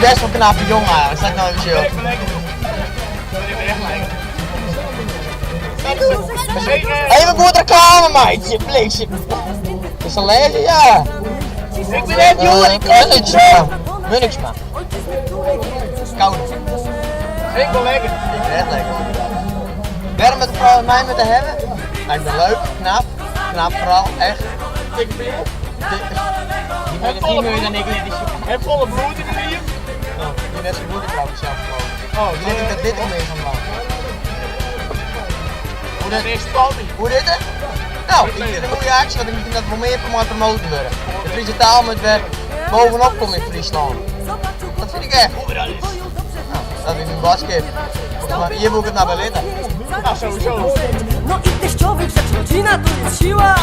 best wel knappe jongen, zeg nou even chill. Even goed reclame, meid. Bleek. Is dat lezen? Ja. Ik ben net jongen, ik kan het. Munnigsma. Koud. Ik ben lekker. Ik ben echt lekker. Werk met de vrouw en mij met te hebben. Lijkt me leuk, knap vooral, echt. Dikke bier. Die meer dan ik net is. En volle bloed in de bier. Oh, die net zo goed is trouwens zelf gewoon. Oh, ik denk dat dit om is van lang. Hoe dit het? Nou, ik vind het een goede actie, want ik vind dat we meer voor mij promoten worden. De Friese taal moet weer bovenop komen in Friesland. Dat vind ik echt. Nou, dat is een basket. Maar hier moet ik het naar beneden. Nou, sowieso. No i teściowych rzecz rodzina to jest siła.